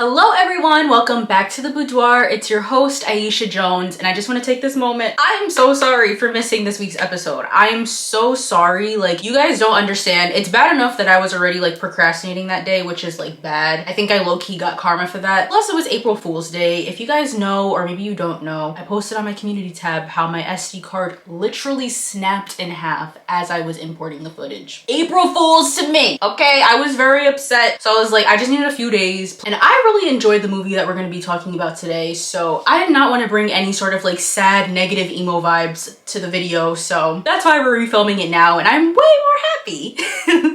Hello everyone, welcome back to the Boudoir. It's your host, Ieasha Jones, and I just want to take this moment. I am so sorry for missing this week's episode. I am so sorry. Like, you guys don't understand. It's bad enough that I was already like procrastinating that day, which is like bad. I think I low-key got karma for that. Plus, it was April Fool's Day. If you guys know, or maybe you don't know, I posted on my community tab how my SD card literally snapped in half as I was importing the footage. April Fools to me, okay? I was very upset. So I was like, I just needed a few days. And I really enjoyed the movie that we're going to be talking about today, so I did not want to bring any sort of like sad, negative emo vibes to the video, so that's why we're refilming it now, and I'm way more happy.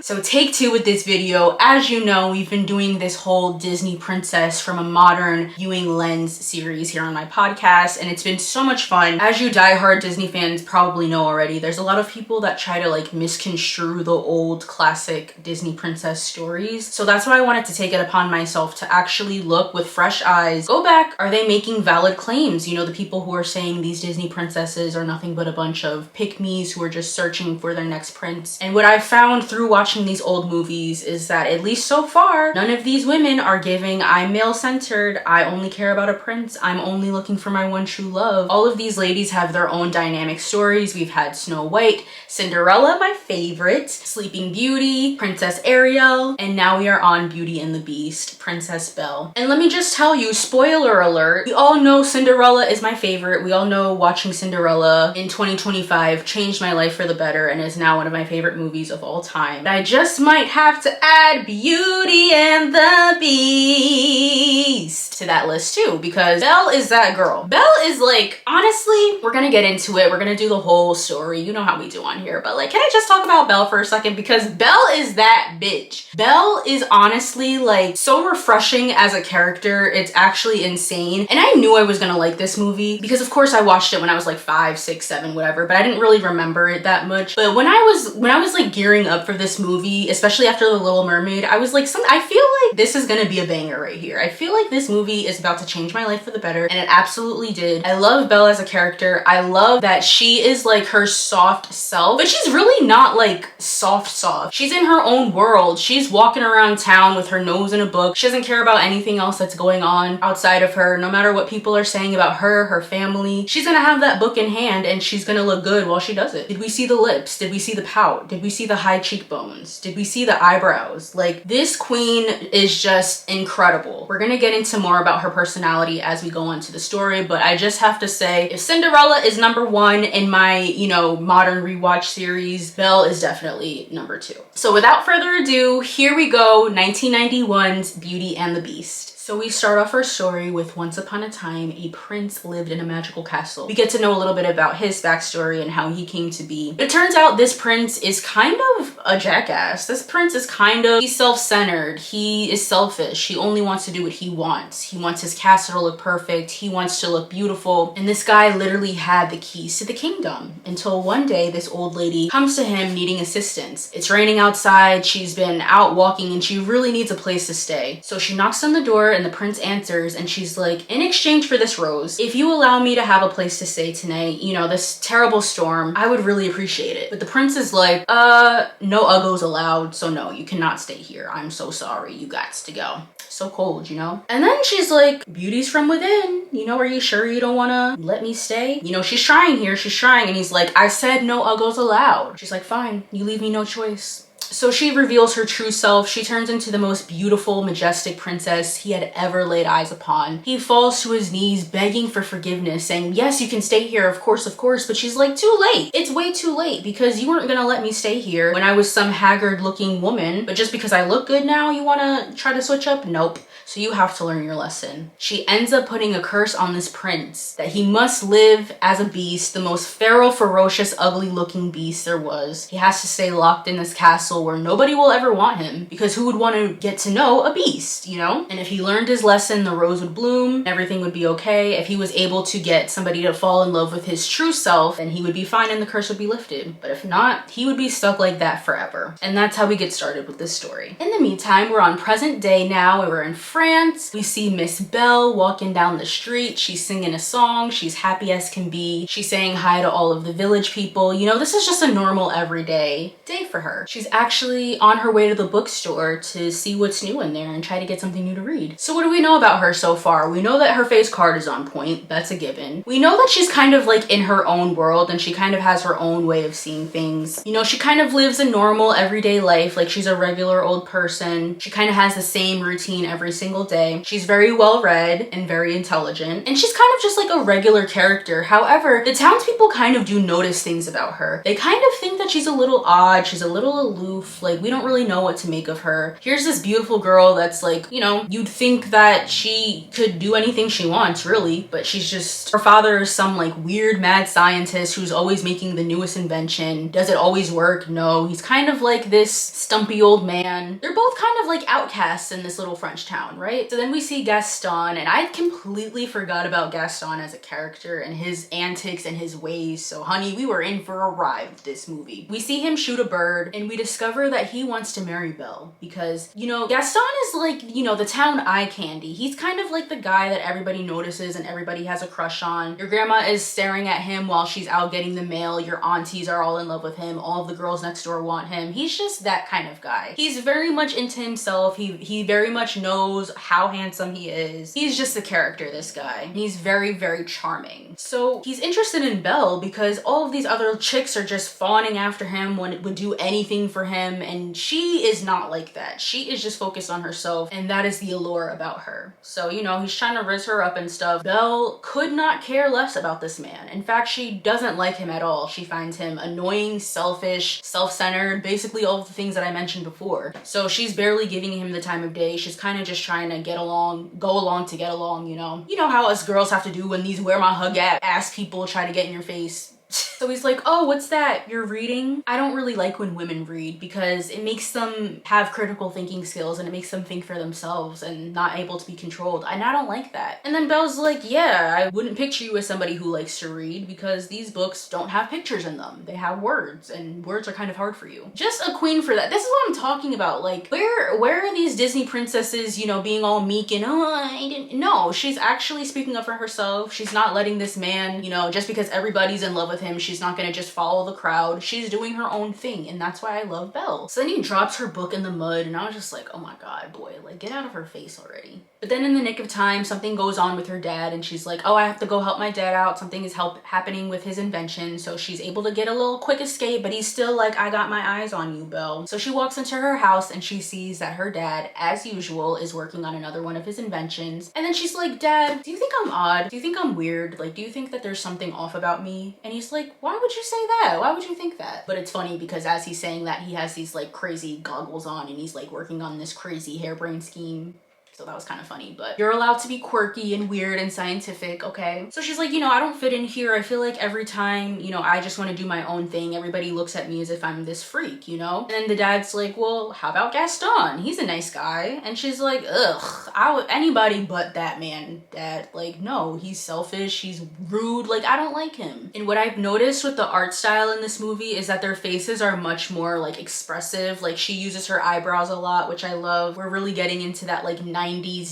So take two with this video. As you know, we've been doing this whole Disney princess from a modern viewing lens series here on my podcast, and it's been so much fun. As you diehard Disney fans probably know already, there's a lot of people that try to like misconstrue the old classic Disney princess stories, so that's why I wanted to take it upon myself to actually look with fresh eyes, go back, are they making valid claims? You know, the people who are saying these Disney princesses are nothing but a bunch of pick-me's who are just searching for their next prince. And what I've found through watching these old movies is that, at least so far, none of these women are giving I'm male-centered, I only care about a prince, I'm only looking for my one true love. All of these ladies have their own dynamic stories. We've had Snow White, Cinderella, my favorite, Sleeping Beauty, Princess Ariel, and now we are on Beauty and the Beast, Princess Belle. And let me just tell you, spoiler alert, we all know Cinderella is my favorite. We all know watching Cinderella in 2025 changed my life for the better and is now one of my favorite movies of all time. But I just might have to add Beauty and the Beast to that list too, because Belle is that girl. Belle is like, honestly, we're gonna get into it. We're gonna do the whole story. You know how we do on here, but like, can I just talk about Belle for a second? Because Belle is that bitch. Belle is honestly like so refreshing as a character. It's actually insane. And I knew I was gonna like this movie because of course I watched it when I was like 5, 6, 7, whatever, but I didn't really remember it that much. But when I was like gearing up for this movie, especially after The Little Mermaid, I was like, I feel like this is gonna be a banger right here. I feel like this movie is about to change my life for the better, and it absolutely did. I love Belle as a character. I love that she is like her soft self, but she's really not like soft. She's in her own world. She's walking around town with her nose in a book. She doesn't care about anything else that's going on outside of her. No matter what people are saying about her, her family, she's gonna have that book in hand and she's gonna look good while she does it. Did we see the lips? Did we see the pout? Did we see the high cheekbones? Did we see the eyebrows? Like, this queen is just incredible. We're gonna get into more about her personality as we go on to the story, but I just have to say, if Cinderella is number one in my, you know, modern rewatch series, Belle is definitely number 2. So without further ado, here we go, 1991's Beauty and the Beast. So we start off our story with once upon a time, a prince lived in a magical castle. We get to know a little bit about his backstory and how he came to be. But it turns out this prince is kind of a jackass. This prince is he's self-centered. He is selfish. He only wants to do what he wants. He wants his castle to look perfect. He wants to look beautiful. And this guy literally had the keys to the kingdom until one day this old lady comes to him needing assistance. It's raining outside. She's been out walking and she really needs a place to stay. So she knocks on the door and the prince answers and she's like, in exchange for this rose, if you allow me to have a place to stay tonight, you know, this terrible storm, I would really appreciate it. But the prince is like, no uggos allowed, so no, you cannot stay here. I'm so sorry, you gots to go. So cold, you know? And then she's like, beauty's from within, you know, are you sure you don't wanna let me stay? You know, she's trying here, she's trying, and he's like, I said no uggos allowed. She's like, fine, you leave me no choice. So she reveals her true self. She turns into the most beautiful, majestic princess he had ever laid eyes upon. He falls to his knees, begging for forgiveness, saying, yes, you can stay here, of course, but she's like, too late. It's way too late because you weren't gonna let me stay here when I was some haggard looking woman, but just because I look good now, you wanna try to switch up? Nope. So you have to learn your lesson. She ends up putting a curse on this prince that he must live as a beast, the most feral, ferocious, ugly looking beast there was. He has to stay locked in this castle where nobody will ever want him because who would want to get to know a beast, you know? And if he learned his lesson, the rose would bloom, everything would be okay. If he was able to get somebody to fall in love with his true self, then he would be fine and the curse would be lifted. But if not, he would be stuck like that forever. And that's how we get started with this story. In the meantime, we're on present day now and we're in France. We see Miss Belle walking down the street. She's singing a song. She's happy as can be. She's saying hi to all of the village people. You know, this is just a normal everyday day for her. She's actually on her way to the bookstore to see what's new in there and try to get something new to read. So what do we know about her so far? We know that her face card is on point. That's a given. We know that she's kind of like in her own world and she kind of has her own way of seeing things. You know, she kind of lives a normal everyday life, like she's a regular old person. She kind of has the same routine every single day. She's very well read and very intelligent, and she's kind of just like a regular character. However, the townspeople kind of do notice things about her. They kind of think that she's a little odd, she's a little aloof, like we don't really know what to make of her. Here's this beautiful girl that's like, you know, you'd think that she could do anything she wants really, but she's just, her father is some like weird mad scientist who's always making the newest invention. Does it always work? No. He's kind of like this stumpy old man. They're both kind of like outcasts in this little French town, right? So then we see Gaston, and I completely forgot about Gaston as a character and his antics and his ways. So honey, we were in for a ride with this movie. We see him shoot a bird and we discover that he wants to marry Belle because, you know, Gaston is like, you know, the town eye candy. He's kind of like the guy that everybody notices and everybody has a crush on. Your grandma is staring at him while she's out getting the mail. Your aunties are all in love with him. All of the girls next door want him. He's just that kind of guy. He's very much into himself. He very much knows how handsome he is. He's just a character, this guy. He's very, very charming. So he's interested in Belle because all of these other chicks are just fawning after him, would do anything for him, and she is not like that. She is just focused on herself, and that is the allure about her. So, you know, he's trying to rizz her up and stuff. Belle could not care less about this man. In fact, she doesn't like him at all. She finds him annoying, selfish, self-centered, basically all of the things that I mentioned before. So she's barely giving him the time of day. She's kind of just trying to get along, go along to get along, you know? You know how us girls have to do when these wear my hug ass people try to get in your face. So he's like, oh, what's that? You're reading? I don't really like when women read because it makes them have critical thinking skills and it makes them think for themselves and not able to be controlled. And I don't like that. And then Belle's like, yeah, I wouldn't picture you as somebody who likes to read because these books don't have pictures in them. They have words, and words are kind of hard for you. Just a queen for that. This is what I'm talking about. Like, where are these Disney princesses, you know, being all meek and, oh, I didn't. No, she's actually speaking up for herself. She's not letting this man, you know, just because everybody's in love with him, she's not gonna just follow the crowd. She's doing her own thing, and that's why I love Belle. So then he drops her book in the mud, and I was just like, oh my god, boy, like, get out of her face already. But then in the nick of time, something goes on with her dad, and she's like, oh, I have to go help my dad out. Something is happening with his invention. So she's able to get a little quick escape, but he's still like, I got my eyes on you, Belle. So she walks into her house and she sees that her dad, as usual, is working on another one of his inventions. And then she's like, Dad, do you think I'm odd? Do you think I'm weird? Like, do you think that there's something off about me? And he's like, why would you say that? Why would you think that? But it's funny because as he's saying that, he has these like crazy goggles on and he's like working on this crazy harebrained scheme. So that was kind of funny, but you're allowed to be quirky and weird and scientific, okay? So she's like, you know, I don't fit in here. I feel like every time, you know, I just want to do my own thing, everybody looks at me as if I'm this freak, you know? And then the dad's like, well, how about Gaston? He's a nice guy. And she's like, ugh, anybody but that man, Dad. Like, no, he's selfish, he's rude, like, I don't like him. And what I've noticed with the art style in this movie is that their faces are much more like expressive. Like, she uses her eyebrows a lot, which I love. We're really getting into that like 90s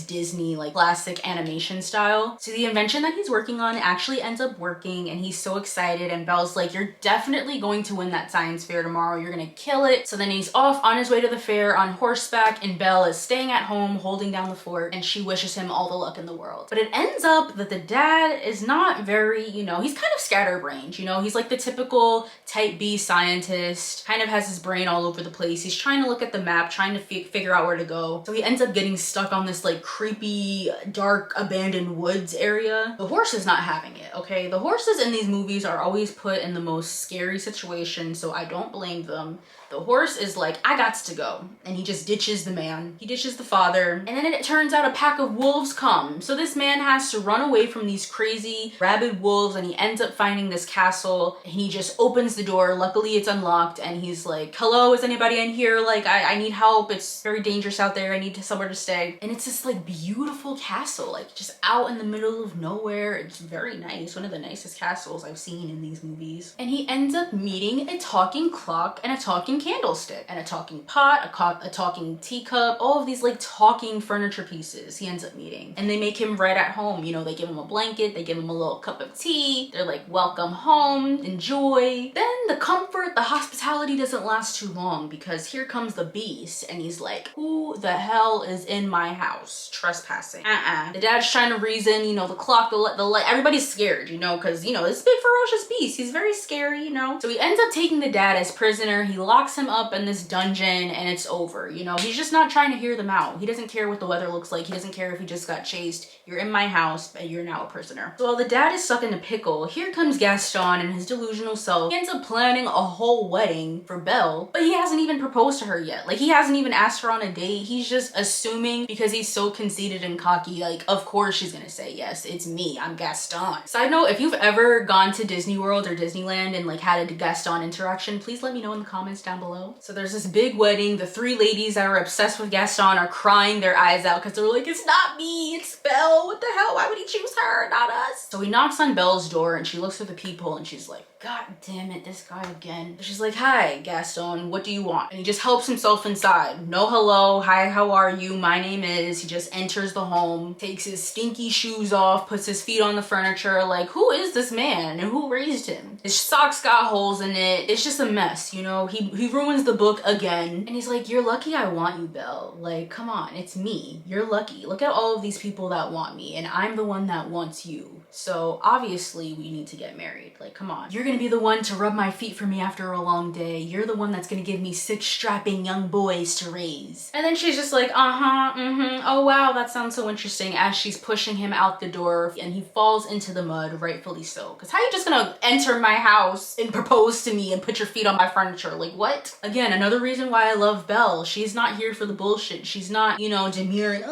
Disney like classic animation style. So the invention that he's working on actually ends up working, and he's so excited, and Belle's like, you're definitely going to win that science fair tomorrow, you're gonna kill it. So then he's off on his way to the fair on horseback, and Belle is staying at home holding down the fort, and she wishes him all the luck in the world. But it ends up that the dad is not very, you know, he's kind of scatterbrained, you know, he's like the typical type B scientist, kind of has his brain all over the place. He's trying to look at the map, trying to figure out where to go. So he ends up getting stuck on this like creepy, dark, abandoned woods area. The horse is not having it, okay? The horses in these movies are always put in the most scary situations, so I don't blame them. The horse is like, I gots to go. And he just ditches the man. He ditches the father. And then it turns out a pack of wolves come. So this man has to run away from these crazy, rabid wolves, and he ends up finding this castle. And he just opens the door. Luckily, it's unlocked. And he's like, hello, is anybody in here? Like, I need help. It's very dangerous out there. I need somewhere to stay. And it's this like beautiful castle, like just out in the middle of nowhere. It's very nice, one of the nicest castles I've seen in these movies. And he ends up meeting a talking clock and a talking candlestick and a talking pot, a talking teacup, all of these like talking furniture pieces he ends up meeting. And they make him right at home. You know, they give him a blanket, they give him a little cup of tea. They're like, welcome home, enjoy. Then the comfort, the hospitality doesn't last too long because here comes the beast and he's like, who the hell is in my house trespassing? The dad's trying to reason, you know, the clock, the light, everybody's scared, you know, because, you know, this big ferocious beast, he's very scary, you know. So he ends up taking the dad as prisoner. He locks him up in this dungeon and it's over, you know. He's just not trying to hear them out. He doesn't care what the weather looks like. He doesn't care if he just got chased. You're in my house and you're now a prisoner. So while the dad is stuck in a pickle, here comes Gaston and his delusional self. He ends up planning a whole wedding for Belle, but he hasn't even proposed to her yet. Like, he hasn't even asked her on a date. He's just assuming because he's so conceited and cocky, like, of course she's gonna say yes, it's me, I'm Gaston. Side note, if you've ever gone to Disney World or Disneyland and like had a Gaston interaction, please let me know in the comments down below. So there's this big wedding. The three ladies that are obsessed with Gaston are crying their eyes out because they're like, it's not me, it's Belle. What the hell? Why would he choose her, not us? So he knocks on Belle's door and she looks at the people and she's like, God damn it, this guy again. She's like, hi, Gaston, what do you want? And he just helps himself inside. No hello, hi, how are you? My name is. He just enters the home, takes his stinky shoes off, puts his feet on the furniture. Like, who is this man and who raised him? His socks got holes in it. It's just a mess, you know? He ruins the book again. And he's like, you're lucky I want you, Belle. Like, come on, it's me. You're lucky. Look at all of these people that want me and I'm the one that wants you. So obviously we need to get married. Like, come on. You're gonna be the one to rub my feet for me after a long day. You're the one that's gonna give me 6 strapping young boys to raise. And then she's just like, oh wow, that sounds so interesting, as she's pushing him out the door and he falls into the mud, rightfully so. Cause how you just gonna enter my house and propose to me and put your feet on my furniture? Like, what? Again, another reason why I love Belle. She's not here for the bullshit. She's not, you know, demurring.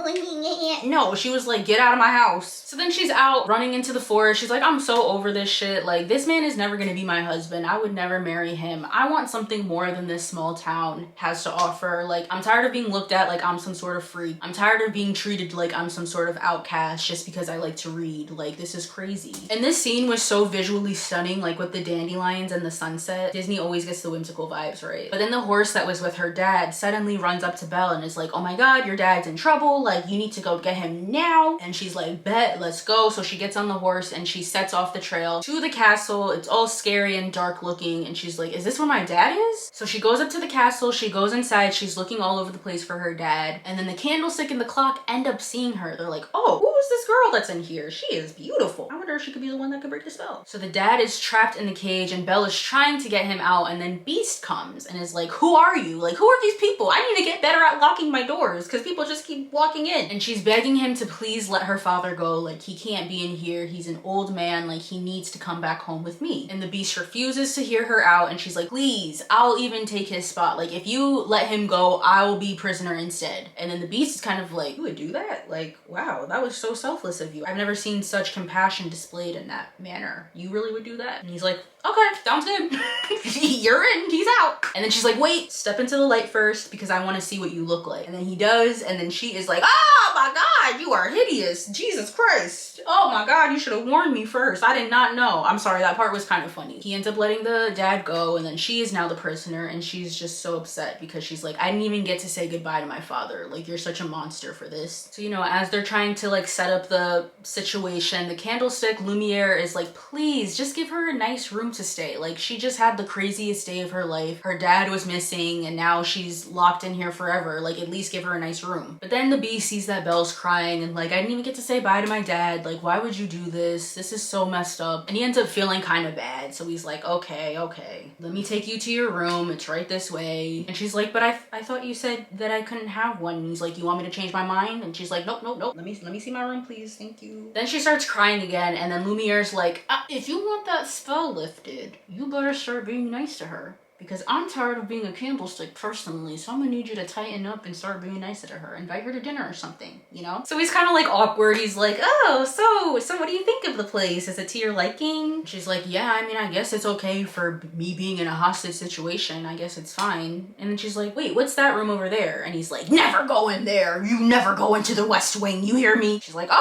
No, she was like, get out of my house. So then she's out running into the forest. She's like, I'm so over this shit. Like, this man is never gonna be my husband. I would never marry him. I want something more than this small town has to offer. Like, I'm tired of being looked at like I'm some sort of freak. I'm tired of being treated like I'm some sort of outcast just because I like to read. Like, this is crazy. And this scene was so visually stunning, like with the dandelions and the sunset. Disney always gets the whimsical vibes, right? But then the horse that was with her dad suddenly runs up to Belle and is like, oh my God, your dad's in trouble. Like, you need to go get him now. And she's like, bet, let's go. So she gets on the horse and she sets off the trail to the castle. It's all scary and dark looking. And she's like, is this where my dad is? So she goes up to the castle. She goes inside. She's looking all over the place for her dad. And then the candlestick and the clock end up seeing her. They're like, oh, who is this girl that's in here? She is beautiful. I wonder if she could be the one that could break the spell. So the dad is trapped in the cage and Belle is trying to get him out. And then Beast comes and is like, who are you? Like, who are these people? I need to get better at locking my doors because people just keep walking in. And she's begging him to please let her father go. Like, he can't be in here. He's an old man. Like, he needs to come back home with me. And the Beast refuses to hear her out. And she's like, please, I'll even take his spot. Like, if you let him go, I will be prisoner instead. And then the Beast is kind of like, you would do that? Like, wow, that was so selfless of you. I've never seen such compassion displayed in that manner. You really would do that? And he's like, okay, sounds good. You're in, he's out. And then she's like, wait, step into the light first because I want to see what you look like. And then he does. And then she is like, oh my God, you are hideous. Jesus Christ. Oh my God, you should have warned me first. I did not know. I'm sorry, that part was kind of funny. He ends up letting the dad go and then she is now the prisoner and she's just so upset because she's like, I didn't even get to say goodbye to my father. Like, you're such a monster for this. So, you know, as they're trying to like set up the situation, the candlestick Lumiere is like, please just give her a nice room to stay. Like, she just had the craziest day of her life. Her dad was missing and now she's locked in here forever. Like, at least give her a nice room. But then the Beast sees that Belle's crying and like, I didn't even get to say bye to my dad. Like, why would you do this? This is so messed up. And he ends up feeling kind of bad. So he's like, okay, let me take you to your room. It's right this way. And she's like, but I thought you said that I couldn't have one. And he's like, you want me to change my mind? And she's like, nope. Let me see my room, please. Thank you. Then she starts crying again. And then Lumiere's like, if you want that spell lifted, you better start being nice to her. because I'm tired of being a candlestick personally, so I'm gonna need you to tighten up and start being nicer to her. Invite her to dinner or something, you know? So he's kind of like awkward. He's like, oh, so what do you think of the place? Is it to your liking? She's like, yeah, I mean, I guess it's okay for me being in a hostage situation. I guess it's fine. And then she's like, wait, what's that room over there? And he's like, never go in there. You never go into the West Wing. You hear me? She's like, okay,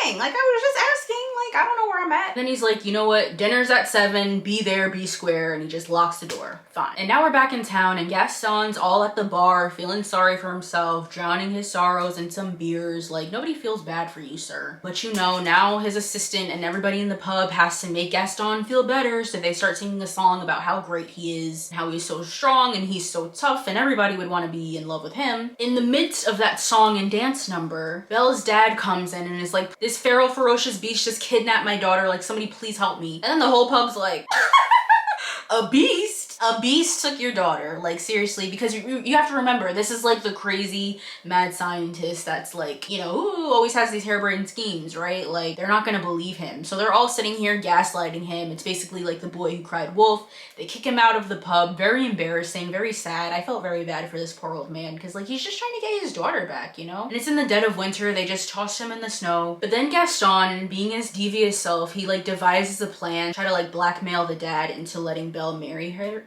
dang. Like, I was just asking. Like, I don't know where I'm at. Then he's like, you know what? Dinner's at 7. Be there, be square. And he just locks the door. Fine. And now we're back in town, and Gaston's all at the bar, feeling sorry for himself, drowning his sorrows in some beers. Like, nobody feels bad for you, sir. But you know, now his assistant and everybody in the pub has to make Gaston feel better, so they start singing a song about how great he is, how he's so strong and he's so tough, and everybody would want to be in love with him. In the midst of that song and dance number, Belle's dad comes in and is like, this feral, ferocious beast just kidnapped my daughter, like, somebody please help me. And then the whole pub's like, a beast? A beast took your daughter, like, seriously, because you have to remember, this is like the crazy mad scientist that's like, you know, ooh, always has these harebrained schemes, right? Like, they're not gonna believe him. So they're all sitting here gaslighting him. It's basically like the boy who cried wolf. They kick him out of the pub. Very embarrassing, very sad. I felt very bad for this poor old man because, like, he's just trying to get his daughter back, you know? And it's in the dead of winter. They just toss him in the snow. But then Gaston, being his devious self, he like devises a plan, try to like blackmail the dad into letting Belle marry him.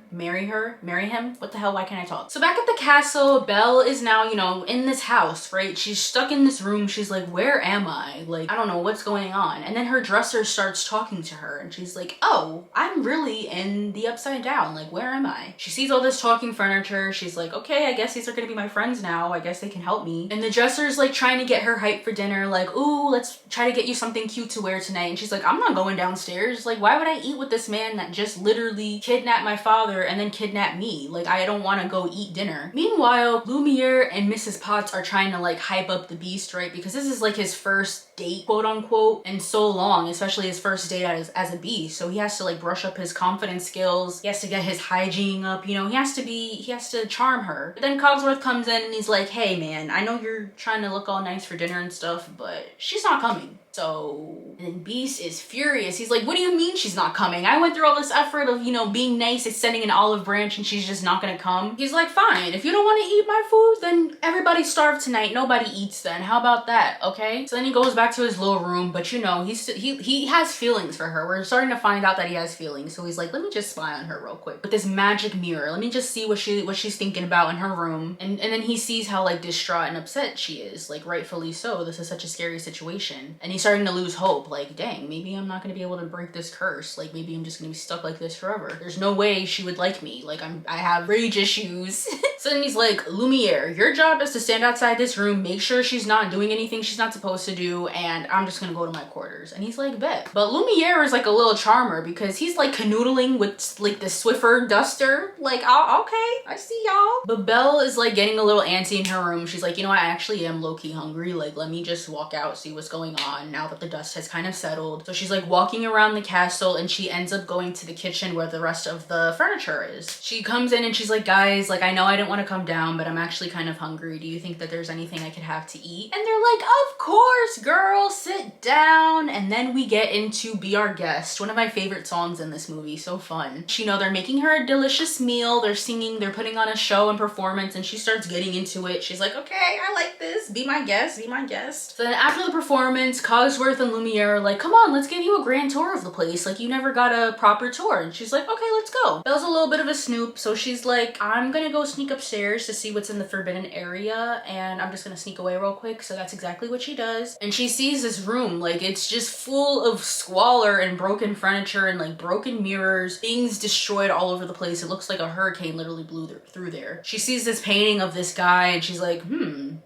What the hell, why can't I talk? So back at the castle, Belle is now, you know, in this house, right? She's stuck in this room. She's like, where am I? Like, I don't know what's going on. And then her dresser starts talking to her and she's like, oh, I'm really in the upside down. Like, where am I? She sees all this talking furniture. She's like, okay, I guess these are gonna be my friends now. I guess they can help me. And the dresser's like trying to get her hyped for dinner. Like, ooh, let's try to get you something cute to wear tonight. And she's like, I'm not going downstairs. Like, why would I eat with this man that just literally kidnapped my father and then kidnapped me? Like, I don't want to go eat dinner. Meanwhile, Lumiere and Mrs. Potts are trying to like hype up the beast, right? Because this is like his first date, quote unquote, in so long, especially his first date as a beast. So he has to like brush up his confidence skills. He has to get his hygiene up, you know, he has to charm her. But then Cogsworth comes in and he's like, hey man, I know you're trying to look all nice for dinner and stuff, but she's not coming. So, and then Beast is furious. He's like, what do you mean she's not coming? I went through all this effort of, you know, being nice, extending an olive branch, and she's just not gonna come. He's like, fine, if you don't want to eat my food, then everybody starve tonight. Nobody eats then. How about that, okay? So then he goes back to his little room, but you know, he has feelings for her. We're starting to find out that he has feelings. So he's like, let me just spy on her real quick with this magic mirror. Let me just see what she's thinking about in her room. And then he sees how like distraught and upset she is, like rightfully so. This is such a scary situation. And he's starting to lose hope. Like, dang, maybe I'm not gonna be able to break this curse. Like, maybe I'm just gonna be stuck like this forever. There's no way she would like me. Like, I have rage issues. So then he's like, Lumiere, your job is to stand outside this room, make sure she's not doing anything she's not supposed to do, and I'm just gonna go to my quarters. And he's like, bet. But Lumiere is like a little charmer because he's like canoodling with like the Swiffer duster. Like, oh, okay, I see y'all. But Belle is like getting a little antsy in her room. She's like, you know, I actually am low-key hungry. Like, let me just walk out, see what's going on now that the dust has kind of settled. So she's like walking around the castle and she ends up going to the kitchen where the rest of the furniture is. She comes in and she's like, guys, like, I know I didn't want to come down, but I'm actually kind of hungry. Do you think that there's anything I could have to eat? And they're like, of course, girl, sit down. And then we get into Be Our Guest, one of my favorite songs in this movie. So fun. You know, they're making her a delicious meal. They're singing, they're putting on a show and performance, and she starts getting into it. She's like, okay, I like this. Be my guest, be my guest. So then after the performance, Cogsworth and Lumiere are like, come on, let's give you a grand tour of the place. Like, you never got a proper tour. And she's like, okay, let's go. Belle's a little bit of a snoop, so she's like, I'm gonna go sneak upstairs to see what's in the forbidden area, and I'm just gonna sneak away real quick. So that's exactly what she does. And she sees this room, like, it's just full of squalor and broken furniture and like broken mirrors, things destroyed all over the place. It looks like a hurricane literally blew through there. She sees this painting of this guy and she's like,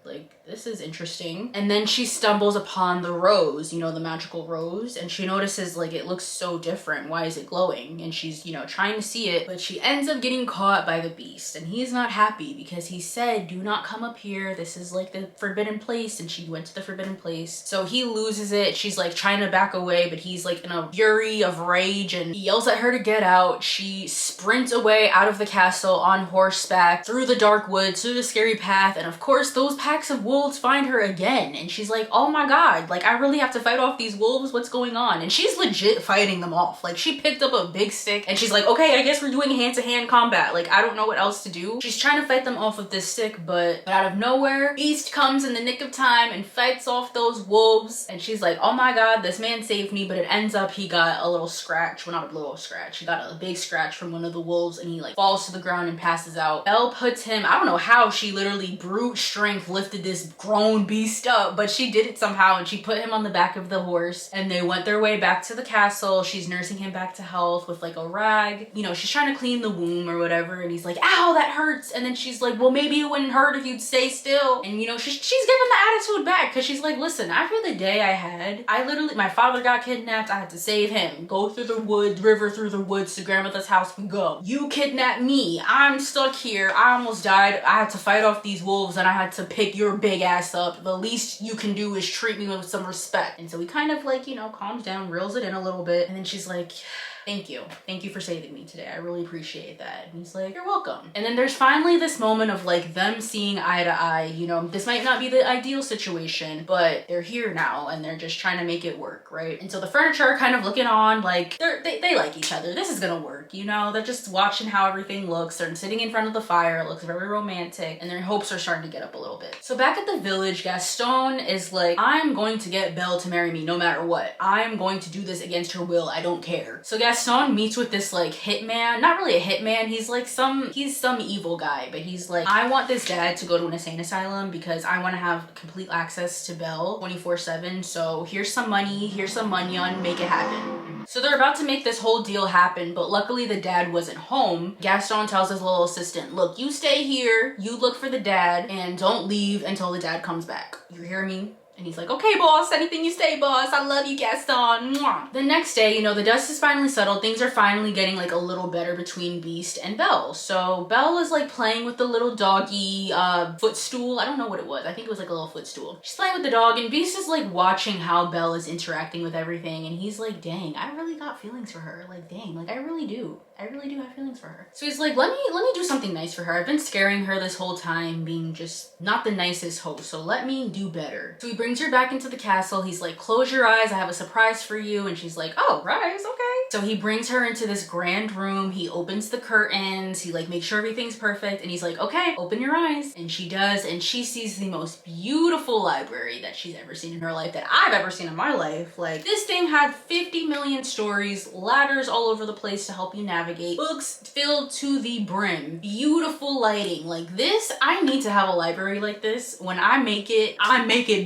like, this is interesting. And then she stumbles upon the rose, you know, the magical rose, and she notices like it looks so different. Why is it glowing? And she's, you know, trying to see it, but she ends up getting caught by the beast, and he's not happy because he said, do not come up here. This is like the forbidden place, and she went to the forbidden place. So he loses it. She's like trying to back away, but he's like in a fury of rage and he yells at her to get out. She sprints away out of the castle on horseback through the dark woods, through the scary path, and of course those packs of wolves wolves find her again, and she's like, oh my god, like I really have to fight off these wolves, what's going on? And she's legit fighting them off. Like she picked up a big stick and she's like, okay, I guess we're doing hand-to-hand combat, like I don't know what else to do. She's trying to fight them off with this stick, but out of nowhere, Beast comes in the nick of time and fights off those wolves, and she's like, oh my god, this man saved me. But it ends up he got a little scratch, well not a little scratch, he got a big scratch from one of the wolves, and he like falls to the ground and passes out. Belle puts him, I don't know how she literally brute strength lifted this grown beast up, but she did it somehow, and she put him on the back of the horse, and they went their way back to the castle. She's nursing him back to health with like a rag, you know, she's trying to clean the womb or whatever, and he's like, ow, that hurts. And then she's like, well, maybe it wouldn't hurt if you'd stay still. And you know, she's giving the attitude back, because she's like, listen, after the day I had, my father got kidnapped, I had to save him, go through the river through the woods to grandmother's house we go. You kidnapped me, I'm stuck here, I almost died, I had to fight off these wolves, and I had to pick your big ass up. The least you can do is treat me with some respect. And so he kind of like, you know, calms down, reels it in a little bit, and then she's like, thank you for saving me today, I really appreciate that. And he's like, you're welcome. And then there's finally this moment of like them seeing eye to eye. You know, this might not be the ideal situation, but they're here now and they're just trying to make it work, right? And so the furniture are kind of looking on like they like each other, this is gonna work, you know. They're just watching how everything looks. They're sitting in front of the fire, it looks very romantic, and their hopes are starting to get up a little bit. So back at the village, Gaston is like, I'm going to get Belle to marry me no matter what. I'm going to do this against her will, I don't care. So Gaston meets with this like hitman, not really a hitman, he's like some evil guy, but he's like, I want this dad to go to an insane asylum because I want to have complete access to Belle 24/7, so here's some money on, make it happen. So they're about to make this whole deal happen, but luckily the dad wasn't home. Gaston tells his little assistant, look, you stay here, you look for the dad, and don't leave until the dad comes back. You hear me? And he's like, okay, boss, anything you say, boss. I love you, Gaston. Mwah. The next day, you know, the dust is finally settled. Things are finally getting like a little better between Beast and Belle. So Belle is like playing with the little doggy footstool. I don't know what it was. I think it was like a little footstool. She's playing with the dog, and Beast is like watching how Belle is interacting with everything. And he's like, dang, I really got feelings for her. Like, dang, like I really do have feelings for her. So he's like, let me do something nice for her. I've been scaring her this whole time, being just not the nicest host. So let me do better. So he brings her back into the castle. He's like, close your eyes, I have a surprise for you. And she's like, oh, right, okay. So he brings her into this grand room. He opens the curtains. He like makes sure everything's perfect. And he's like, okay, open your eyes. And she does. And she sees the most beautiful library that she's ever seen in her life, that I've ever seen in my life. Like, this thing had 50 million stories, ladders all over the place to help you navigate, books filled to the brim, beautiful lighting. Like this, I need to have a library like this. When I make it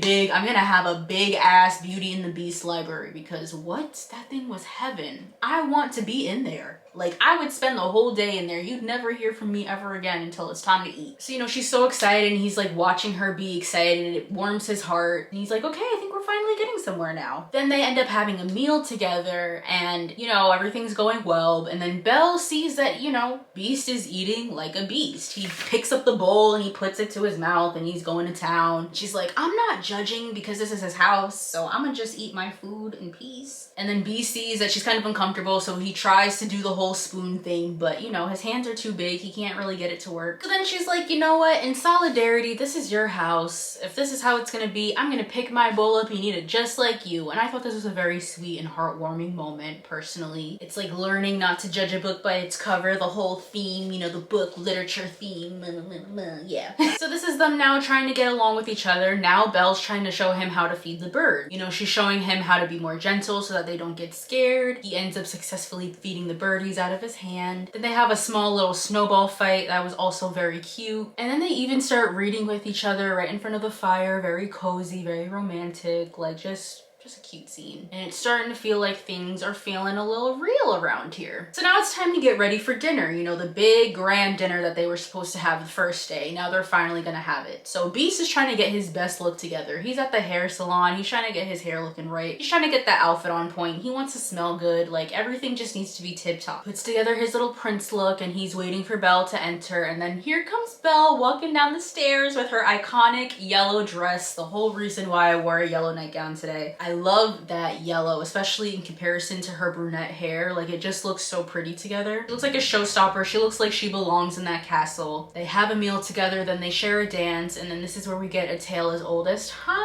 big. I'm gonna have a big ass Beauty and the Beast library, because what? That thing was heaven. I want to be in there. Like, I would spend the whole day in there. You'd never hear from me ever again until it's time to eat. So, you know, she's so excited, and he's like watching her be excited, and it warms his heart. And he's like, okay, I think we're finally getting somewhere now. Then they end up having a meal together, and, you know, everything's going well. And then Belle sees that, you know, Beast is eating like a beast. He picks up the bowl and he puts it to his mouth, and he's going to town. She's like, I'm not judging because this is his house, so I'm gonna just eat my food in peace. And then Beast sees that she's kind of uncomfortable, so he tries to do the whole spoon thing, but you know, his hands are too big, he can't really get it to work. So then she's like, you know what, in solidarity, this is your house. If this is how it's gonna be, I'm gonna pick my bowl up and eat it just like you. And I thought this was a very sweet and heartwarming moment, personally. It's like learning not to judge a book by its cover, the whole theme, you know, the book literature theme, yeah. So this is them now trying to get along with each other. Now Belle's trying to show him how to feed the bird. You know, she's showing him how to be more gentle so that they don't get scared. He ends up successfully feeding the birdies out of his hand. Then they have a small little snowball fight that was also very cute. And then they even start reading with each other right in front of the fire. Very cozy, very romantic, like just a cute scene. And it's starting to feel like things are feeling a little real around here. So now it's time to get ready for dinner. You know, the big grand dinner that they were supposed to have the first day. Now they're finally gonna have it. So Beast is trying to get his best look together. He's at the hair salon. He's trying to get his hair looking right. He's trying to get that outfit on point. He wants to smell good. Like, everything just needs to be tip top. Puts together his little prince look, and he's waiting for Belle to enter. And then here comes Belle walking down the stairs with her iconic yellow dress. The whole reason why I wore a yellow nightgown today. I I love that yellow, especially in comparison to her brunette hair. Like, it just looks so pretty together. She looks like a showstopper. She looks like she belongs in that castle. They have a meal together, then they share a dance, and then this is where we get A Tale as Old as Time.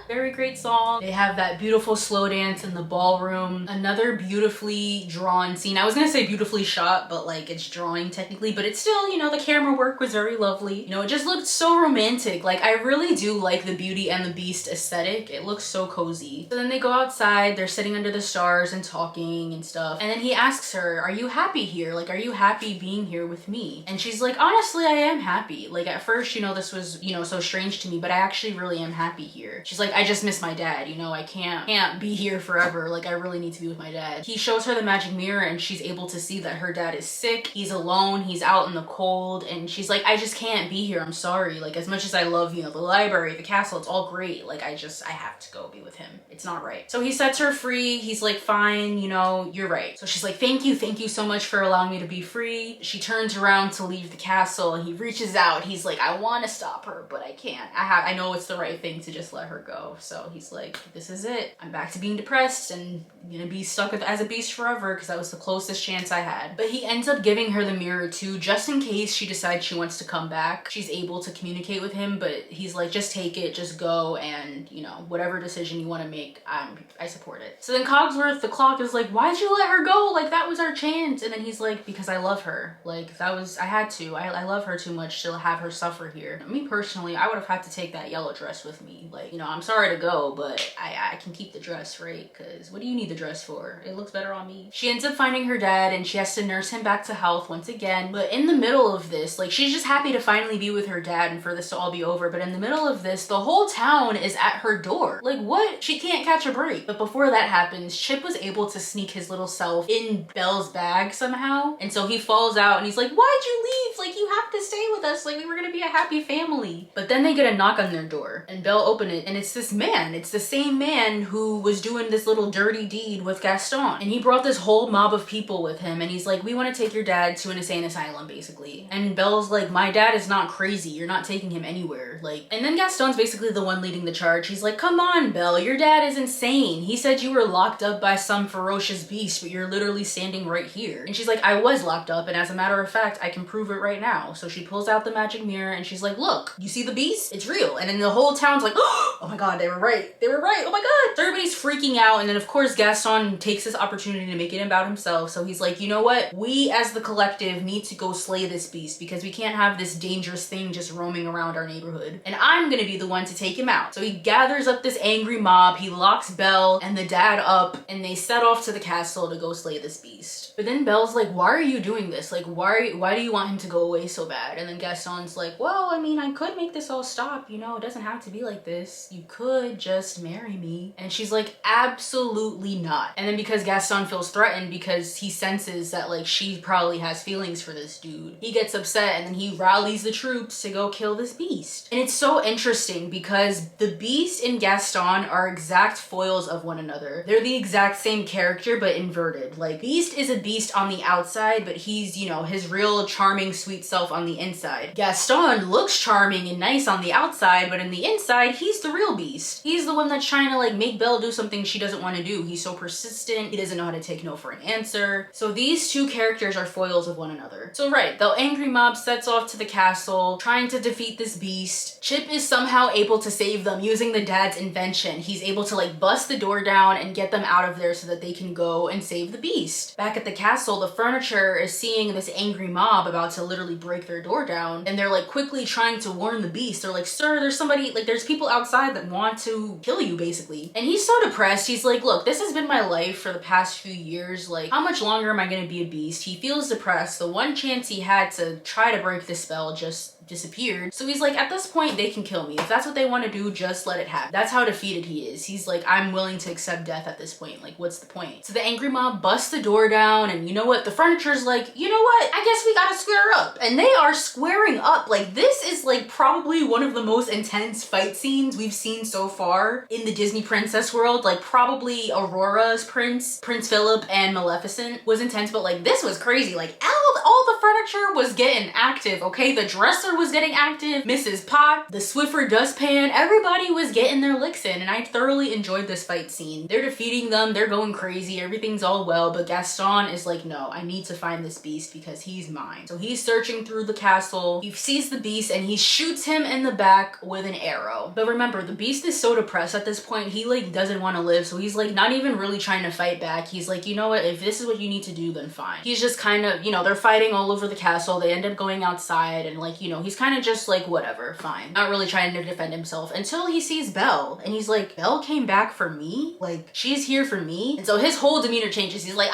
Very great song. They have that beautiful slow dance in the ballroom. Another beautifully drawn scene. I was gonna say beautifully shot, but like it's drawing technically, but it's still, you know, the camera work was very lovely. You know, it just looked so romantic. Like, I really do like the Beauty and the Beast aesthetic. It looks so cozy. So then they go outside, they're sitting under the stars and talking and stuff. And then he asks her, are you happy here? Like, are you happy being here with me? And she's like, honestly, I am happy. Like, at first, you know, this was, you know, so strange to me, but I actually really am happy here. She's like, I just miss my dad. You know, I can't be here forever. Like, I really need to be with my dad. He shows her the magic mirror and she's able to see that her dad is sick. He's alone. He's out in the cold. And she's like, I just can't be here. I'm sorry. Like, as much as I love, you know, the library, the castle, it's all great. Like, I have to go be with him. It's not right. So he sets her free. He's like, fine, you know, you're right. So she's like, thank you so much for allowing me to be free. She turns around to leave the castle and he reaches out. He's like, I want to stop her, but I can't. I know it's the right thing to just let her go. So he's like, this is it. I'm back to being depressed and gonna be stuck as a beast forever because that was the closest chance I had. But he ends up giving her the mirror too, just in case she decides she wants to come back. She's able to communicate with him, but he's like, just take it, just go, and you know, whatever decision you want to make, I support it. So then Cogsworth, the clock, is like, why'd you let her go? Like, that was our chance. And then he's like, because I love her. Like, I had to. I love her too much to have her suffer here. Me personally, I would have had to take that yellow dress with me. Like, you know, I'm sorry to go, but I can keep the dress, right? Because what do you need the dress for? It looks better on me. She ends up finding her dad and she has to nurse him back to health once again. But in the middle of this, like, she's just happy to finally be with her dad and for this to all be over. But in the middle of this, the whole town is at her door. Like, what? She can't catch a break. But before that happens, Chip was able to sneak his little self in Belle's bag somehow. And so he falls out and he's like, why'd you leave? Like, you have to stay with us. Like, we were gonna be a happy family. But then they get a knock on their door and Belle open it and it's this man. It's the same man who was doing this little dirty deed with Gaston. And he brought this whole mob of people with him and he's like, we want to take your dad to an insane asylum, basically. And Belle's like, my dad is not crazy. You're not taking him anywhere. Like, and then Gaston's basically the one leading the charge. He's like, come on, Belle, your dad is insane. He said you were locked up by some ferocious beast, but you're literally standing right here. And she's like, I was locked up, and as a matter of fact, I can prove it right now. So she pulls out the magic mirror and she's like, look, you see the beast? It's real. And then the whole town's like, oh my god, they were right. They were right. Oh my god. So everybody's freaking out. And then of course Gaston takes this opportunity to make it about himself. So he's like, you know what? We as the collective need to go slay this beast because we can't have this dangerous thing just roaming around our neighborhood. And I'm gonna be the one to take him out. So he gathers up this angry mob. He locks Belle and the dad up and they set off to the castle to go slay this beast. But then Belle's like, why are you doing this? Like, why do you want him to go away so bad? And then Gaston's like, well, I mean, I could make this all stop. You know, it doesn't have to be like this. You could just marry me. And she's like, absolutely not. And then because Gaston feels threatened because he senses that like she probably has feelings for this dude, he gets upset and then he rallies the troops to go kill this beast. And it's so interesting because the beast and Gaston are exact foils of one another. They're the exact same character but inverted. Like, Beast is a beast on the outside, but he's, you know, his real charming sweet self on the inside. Gaston looks charming and nice on the outside, but in the inside, he's the real beast. He's the one that's trying to like make Belle do something she doesn't want to do. He's so persistent. He doesn't know how to take no for an answer. So these two characters are foils of one another. So right, the angry mob sets off to the castle, trying to defeat this beast. Chip is somehow able to save them using the dad's invention. He's able to like bust the door down and get them out of there so that they can go and save the beast. Back at the castle, the furniture is seeing this angry mob about to literally break their door down, and they're like quickly trying to warn the beast. They're like, sir, there's somebody, like there's people outside that want to kill you basically. And he's so depressed. He's like, look, this has been my life for the past few years. Like, how much longer am I gonna be a beast? He feels depressed. The one chance he had to try to break the spell just disappeared. So he's like, at this point, they can kill me. If that's what they want to do, just let it happen. That's how defeated he is. He's like, I'm willing to accept death at this point. Like, what's the point? So the angry mob busts the door down, and you know what? The furniture's like, you know what? I guess we gotta square up. And they are squaring up. Like, this is like probably one of the most intense fight scenes we've seen so far in the Disney princess world. Like, probably Aurora's Prince Philip, and Maleficent was intense, but like this was crazy. Like all the furniture was getting active, okay? The dresser was getting active, Mrs. Pot, the Swiffer dustpan, everybody was getting their licks in, and I thoroughly enjoyed this fight scene. They're defeating them, they're going crazy, everything's all well, but Gaston is like, no, I need to find this beast because he's mine. So he's searching through the castle, he sees the beast, and he shoots him in the back with an arrow. But remember, the beast is so depressed at this point, he like doesn't want to live, so he's like not even really trying to fight back. He's like, you know what, if this is what you need to do, then fine. He's just kind of, you know, they're fighting all over the castle, they end up going outside, and like, you know, he's kind of just like, whatever, fine. Not really trying to defend himself until he sees Belle, and he's like, Belle came back for me? Like, she's here for me? And so his whole demeanor changes. He's like,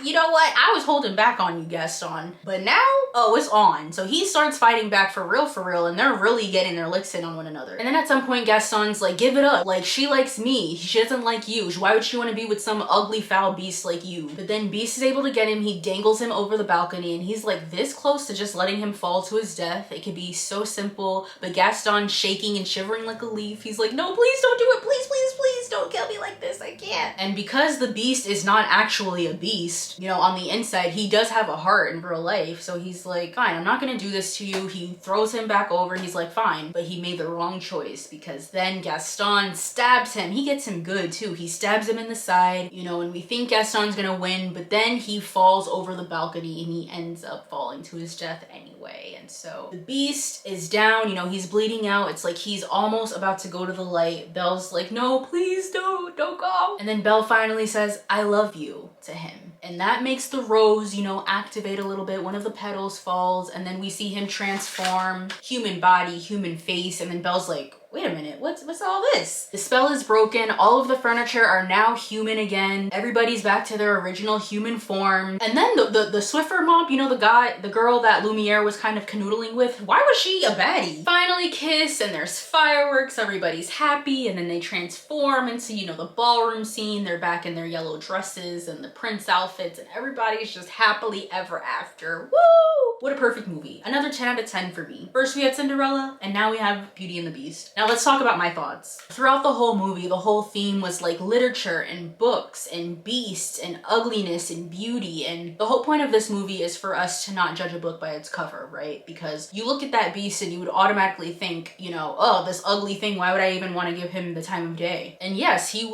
you know what, I was holding back on you, Gaston, but now, oh, it's on. So he starts fighting back for real, and they're really getting their licks in on one another. And then at some point, Gaston's like, give it up, like, she likes me, she doesn't like you, why would she want to be with some ugly foul beast like you? But then Beast is able to get him, he dangles him over the balcony, and he's like this close to just letting him fall to his death. It could be so simple, but Gaston's shaking and shivering like a leaf. He's like, no, please don't do it, please, please, please don't kill me like this, I can't. And because the beast is not actually a beast, you know, on the inside, he does have a heart in real life, so he's like, fine, I'm not gonna do this to you. He throws him back over, he's like, fine, but he made the wrong choice, because then Gaston stabs him. He gets him good too. He stabs him in the side, you know, and we think Gaston's gonna win, but then he falls over the balcony and he ends up falling to his death anyway. And so the beast is down, you know, he's bleeding out. It's like he's almost about to go to the light. Belle's like, no, please don't go. And then Belle finally says, I love you to him. And that makes the rose, you know, activate a little bit. One of the petals falls, and then we see him transform, human body, human face, and then Belle's like, wait a minute, what's all this? The spell is broken, all of the furniture are now human again, everybody's back to their original human form. And then the Swiffer mob, you know, the girl that Lumiere was kind of canoodling with, why was she a baddie? Finally kiss, and there's fireworks, everybody's happy, and then they transform into, you know, the ballroom scene. They're back in their yellow dresses and the prince outfits, and everybody's just happily ever after. Woo! What a perfect movie. Another 10 out of 10 for me. First we had Cinderella, and now we have Beauty and the Beast. Now let's talk about my thoughts. Throughout the whole movie, the whole theme was like literature and books and beasts and ugliness and beauty. And the whole point of this movie is for us to not judge a book by its cover, right? Because you look at that beast and you would automatically think, you know, oh, this ugly thing, why would I even want to give him the time of day? And yes, he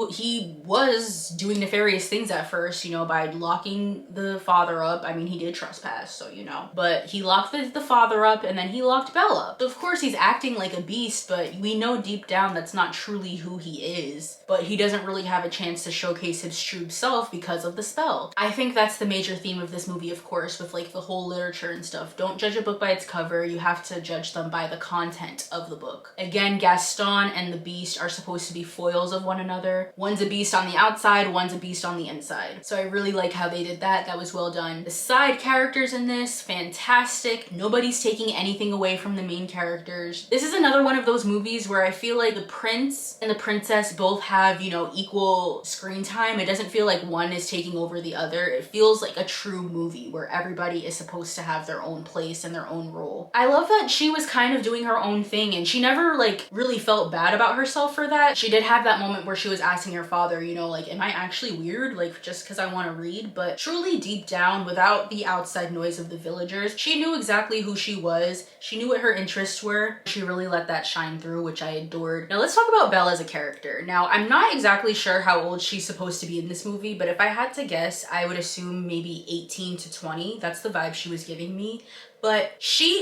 was doing nefarious things at first, you know, by locking the father up. I mean, he did trespass, so you know. But he locked the father up, and then he locked Belle up. So of course he's acting like a beast, but we know deep down that's not truly who he is. But he doesn't really have a chance to showcase his true self because of the spell. I think that's the major theme of this movie, of course, with like the whole literature and stuff. Don't judge a book by its cover, you have to judge them by the content of the book. Again, Gaston and the beast are supposed to be foils of one another. One's a beast on the outside, one's a beast on the inside. So I really like how they did that. That was well done. The side characters in this, fantastic. Nobody's taking anything away from the main characters. This is another one of those movies where I feel like the prince and the princess both have, you know, equal screen time. It doesn't feel like one is taking over the other. It feels like a true movie where everybody is supposed to have their own place and their own role. I love that she was kind of doing her own thing, and she never like really felt bad about herself for that. She did have that moment where she was asking her father, you know, like, am I actually weird? Like, just because I want to read? But truly deep down, without the outside noise of the villagers, she knew exactly who she was. She knew what her interests were. She really let that shine through, which I adored. Now let's talk about Belle as a character. Now, I'm not exactly sure how old she's supposed to be in this movie, but if I had to guess, I would assume maybe 18 to 20. That's the vibe she was giving me. But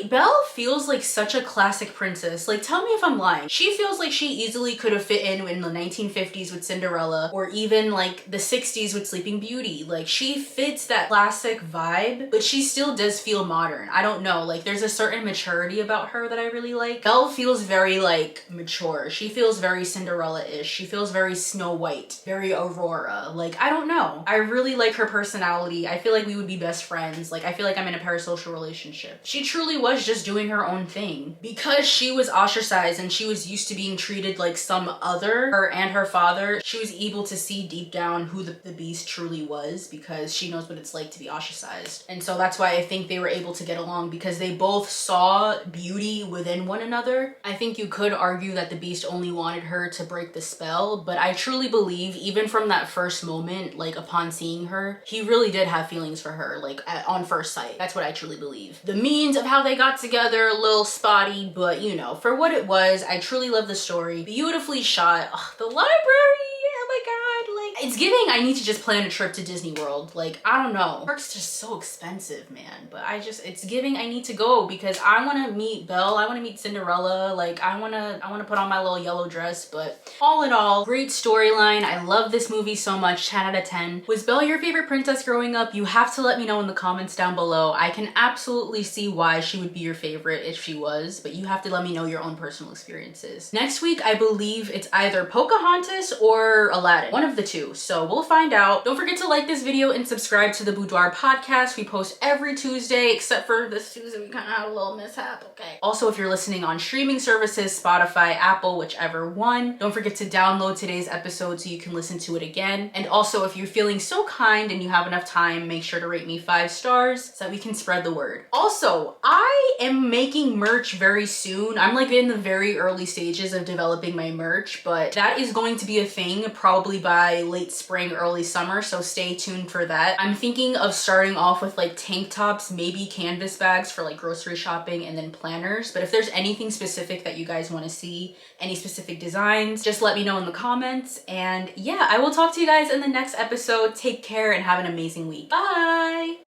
Belle feels like such a classic princess. Like, tell me if I'm lying. She feels like she easily could have fit in the 1950s with Cinderella, or even like the 60s with Sleeping Beauty. Like, she fits that classic vibe, but she still does feel modern. I don't know, like there's a certain maturity about her that I really like. Belle feels very like mature. She feels very Cinderella-ish. She feels very Snow White, very Aurora. Like, I don't know. I really like her personality. I feel like we would be best friends. Like, I feel like I'm in a parasocial relationship. relationship. She truly was just doing her own thing. Because she was ostracized and she was used to being treated like some other, her and her father, she was able to see deep down who the beast truly was, because she knows what it's like to be ostracized. And so that's why I think they were able to get along, because they both saw beauty within one another. I think you could argue that the beast only wanted her to break the spell, but I truly believe even from that first moment, like upon seeing her, he really did have feelings for her, like on first sight. That's what I truly believe. The means of how they got together, a little spotty, but you know, for what it was, I truly love the story. Beautifully shot. Ugh, the library, oh my god, like it's giving I need to just plan a trip to Disney World. Like, I don't know, park's just so expensive, man, but it's giving I need to go, because I want to meet Belle, I want to meet Cinderella, like I want to put on my little yellow dress. But all in all, great storyline. I love this movie so much. 10 out of 10. Was Belle your favorite princess growing up? You have to let me know in the comments down below. I can absolutely see why she would be your favorite if she was, but you have to let me know your own personal experiences. Next week, I believe it's either Pocahontas or Aladdin, one of the two, so we'll find out. Don't forget to like this video and subscribe to the Boudoir podcast. We post every Tuesday, except for this Tuesday we kind of had a little mishap, okay? Also, if you're listening on streaming services, Spotify, Apple, whichever one, don't forget to download today's episode so you can listen to it again. And also, if you're feeling so kind and you have enough time, make sure to rate me 5 stars so that we can spread the word. Also, I am making merch very soon. I'm like in the very early stages of developing my merch, but that is going to be a thing probably by late spring, early summer, so stay tuned for that. I'm thinking of starting off with like tank tops, maybe canvas bags for like grocery shopping, and then planners. But if there's anything specific that you guys want to see, any specific designs, just let me know in the comments. And yeah, I will talk to you guys in the next episode. Take care and have an amazing week. Bye!